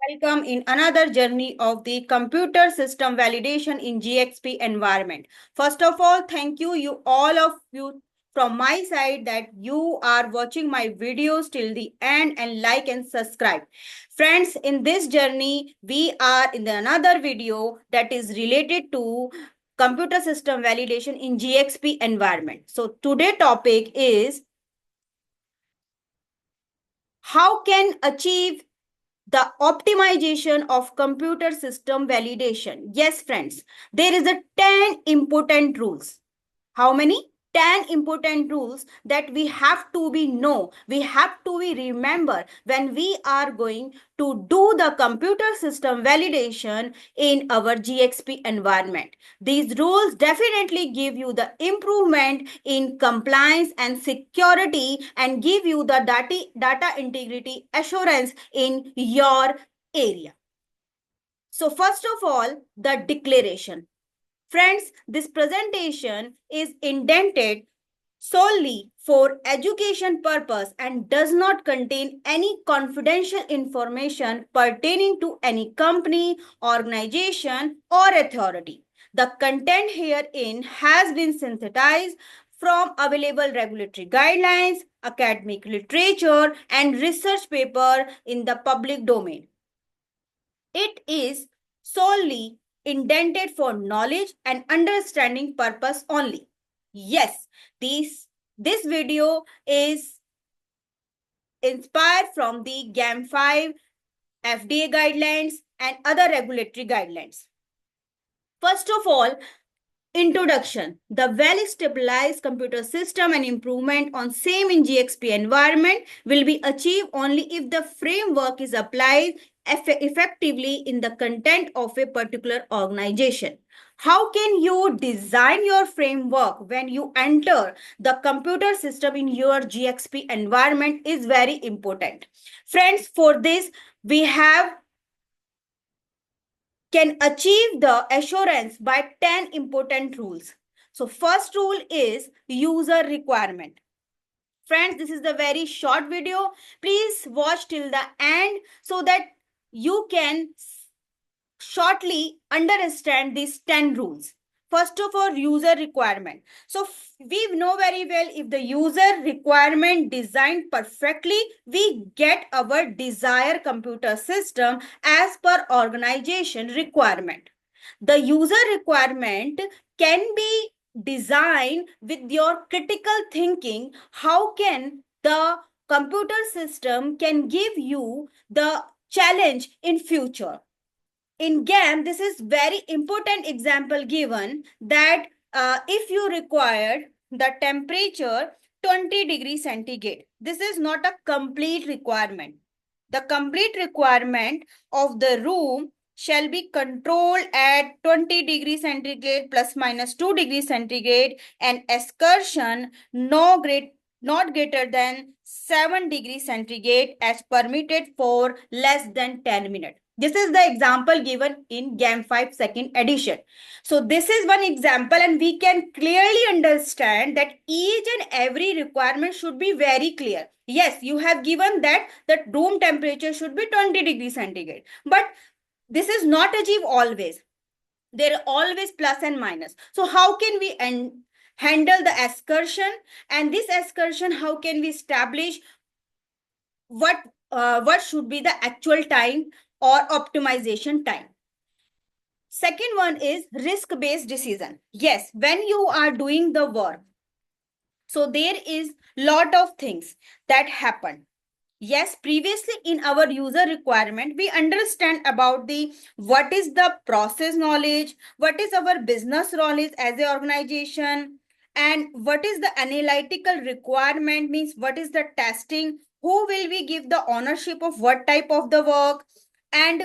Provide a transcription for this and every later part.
Welcome in another journey of the computer system validation in GXP environment. First of all, thank you all of you from my side that you are watching my videos till the end and like and subscribe. Friends, in this journey, we are in another video that is related to computer system validation in GXP environment. So today topic is how can achieve the optimization of computer system validation. Yes, friends, there is a 10 important rules. How many? 10 important rules that we have to be know, we have to be remember when we are going to do the computer system validation in our GXP environment. These rules definitely give you the improvement in compliance and security and give you the data integrity assurance in your area. So first of all, the declaration. Friends, this presentation is intended solely for education purpose and does not contain any confidential information pertaining to any company, organization, or authority. The content herein has been synthesized from available regulatory guidelines, academic literature, and research paper in the public domain. It is solely intended for knowledge and understanding purpose only. Yes, this video is inspired from the GAM 5, FDA guidelines, and other regulatory guidelines. First of all, introduction. The well-stabilized computer system and improvement on same in GXP environment will be achieved only if the framework is applied effectively in the content of a particular organization. How can you design your framework when you enter the computer system in your GXP environment is very important. Friends, for this, we can achieve the assurance by 10 important rules. So first rule is user requirement. Friends, this is the very short video. Please watch till the end so that you can shortly understand these 10 rules. First of all, user requirement. So we know very well if the user requirement designed perfectly, we get our desired computer system as per organization requirement. The user requirement can be designed with your critical thinking. How can the computer system can give you the challenge in future? In GAM, this is very important example given that if you required the temperature 20 degrees centigrade, this is not a complete requirement. The complete requirement of the room shall be controlled at 20 degrees centigrade plus minus 2 degrees centigrade and excursion not greater than 7 degrees centigrade as permitted for less than 10 minutes. This is the example given in GAM 5 second edition. So this is one example and we can clearly understand that each and every requirement should be very clear. Yes, you have given that room temperature should be 20 degrees centigrade. But this is not achieved always. There are always plus and minus. So how can we handle the excursion? And this excursion, how can we establish what should be the actual time or optimization time? Second one is risk-based decision. Yes, when you are doing the work, so there is lot of things that happen. Yes, previously in our user requirement, we understand about the what is the process knowledge, what is our business knowledge as a organization, and what is the analytical requirement, means what is the testing, who will we give the ownership of what type of the work, and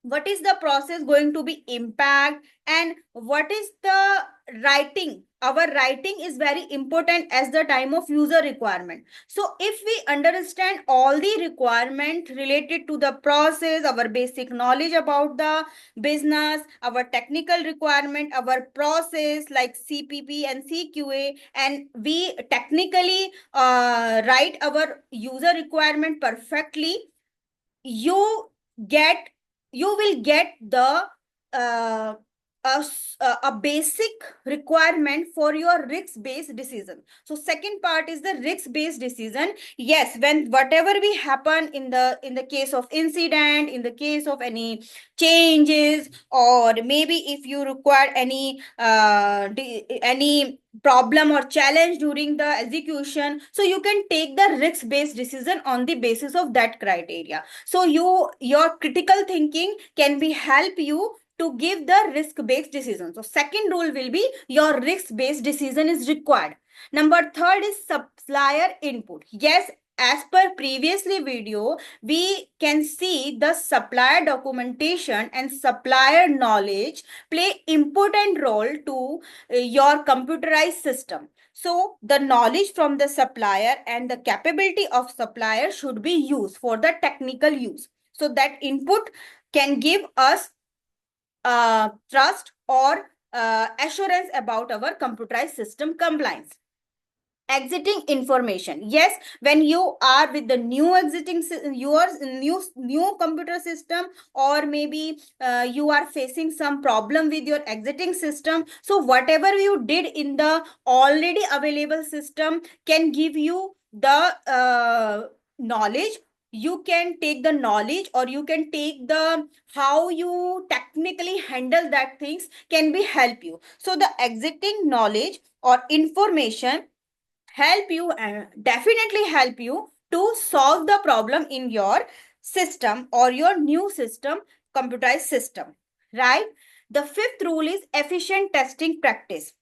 what is the process going to be impact, and what is the writing. Our writing is very important as the time of user requirement. So if we understand all the requirement related to the process, our basic knowledge about the business, our technical requirement, our process like CPP and CQA, and we technically write our user requirement perfectly, you get you will get the uh, a basic requirement for your risk based decision. So second part is the risk based decision. Yes, when whatever we happen in the case of incident, in the case of any changes, or maybe if you require any problem or challenge during the execution, so you can take the risk based decision on the basis of that criteria. So your critical thinking can be help you to give the risk based decision. So second rule will be your risk based decision is required. Number third is supplier input. Yes, as per previously video, we can see the supplier documentation and supplier knowledge play important role to your computerized system. So the knowledge from the supplier and the capability of supplier should be used for the technical use. So that input can give us trust or assurance about our computerized system compliance. Exiting information. Yes, when you are with the new exiting your new computer system, or maybe you are facing some problem with your exiting system, so whatever you did in the already available system can give you the knowledge. You can take the knowledge, or you can take the how you technically handle that things can be help you. So the exiting knowledge or information help you and definitely help you to solve the problem in your system or your new system, computerized system, right? The fifth rule is efficient testing practice.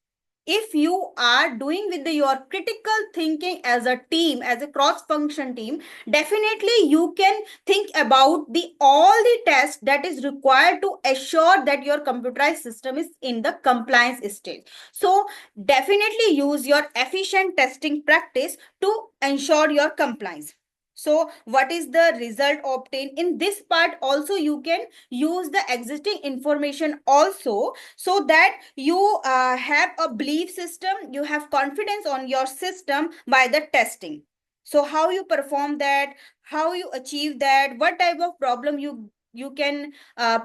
If you are doing with your critical thinking as a team, as a cross function team, definitely you can think about the all the tests that is required to assure that your computerized system is in the compliance stage. So definitely use your efficient testing practice to ensure your compliance. So what is the result obtained in this part? Also you can use the existing information also, so that you have a belief system, you have confidence on your system by the testing. So how you perform that, how you achieve that, what type of problem you can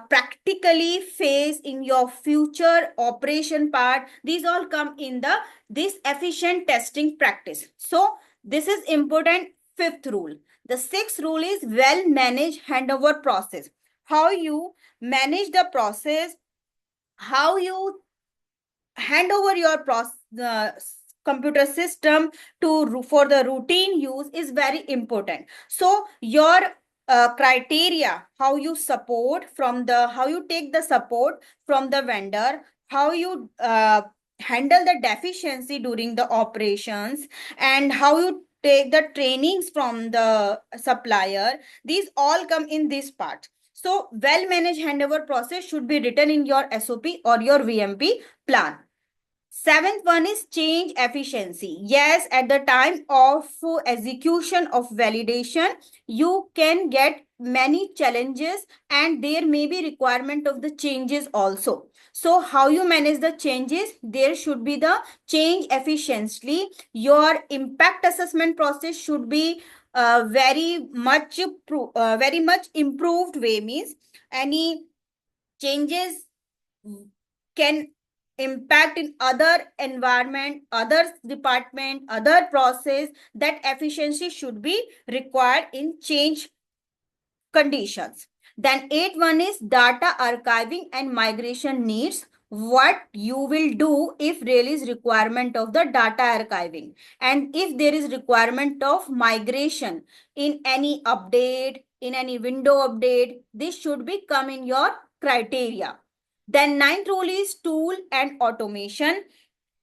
practically face in your future operation part, these all come in the this efficient testing practice. So this is important fifth rule. The sixth rule is well managed handover process. How you manage the process, how you hand over your computer system to for the routine use is very important. So your criteria, how you support from the, how you take the support from the vendor, how you handle the deficiency during the operations, and how you take the trainings from the supplier, these all come in this part. So well managed handover process should be written in your SOP or your VMP plan. Seventh one is change efficiency. Yes, at the time of execution of validation, you can get many challenges and there may be requirement of the changes also. So how you manage the changes? There should be the change efficiently. Your impact assessment process should be very much improved way. Means any changes can impact in other environment, other department, other process, that efficiency should be required in change conditions. Then eighth one is data archiving and migration needs. What you will do if really is requirement of the data archiving, and if there is requirement of migration in any update, in any window update, this should be come in your criteria. Then ninth rule is tool and automation.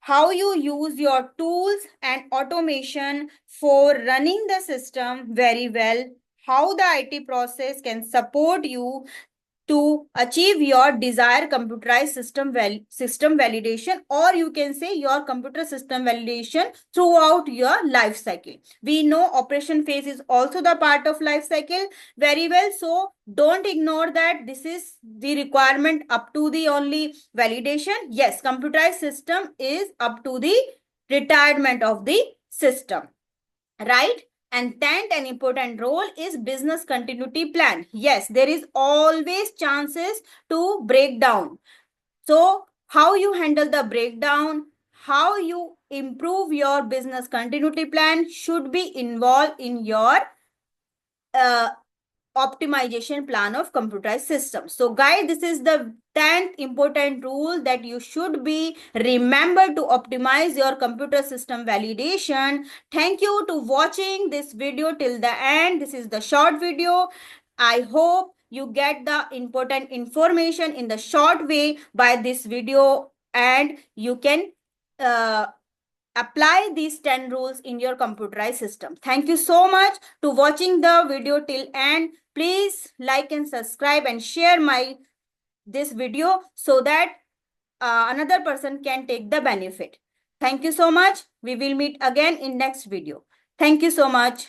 How you use your tools and automation for running the system very well, how the IT process can support you to achieve your desired computerized system validation, or you can say your computer system validation throughout your life cycle. We know operation phase is also the part of life cycle very well, so don't ignore that this is the requirement up to the only validation. Yes, computerized system is up to the retirement of the system, right? And 10th and important role is business continuity plan. Yes, there is always chances to break down. So how you handle the breakdown, how you improve your business continuity plan should be involved in your uh, optimization plan of computerized systems. So guys, this is the 10th important rule that you should be remember to optimize your computer system validation. Thank you to watching this video till the end. This is the short video. I hope you get the important information in the short way by this video, and you can uh, apply these 10 rules in your computerized system. Thank you so much to watching the video till end. Please like and subscribe and share this video so that another person can take the benefit. Thank you so much. We will meet again in next video. Thank you so much.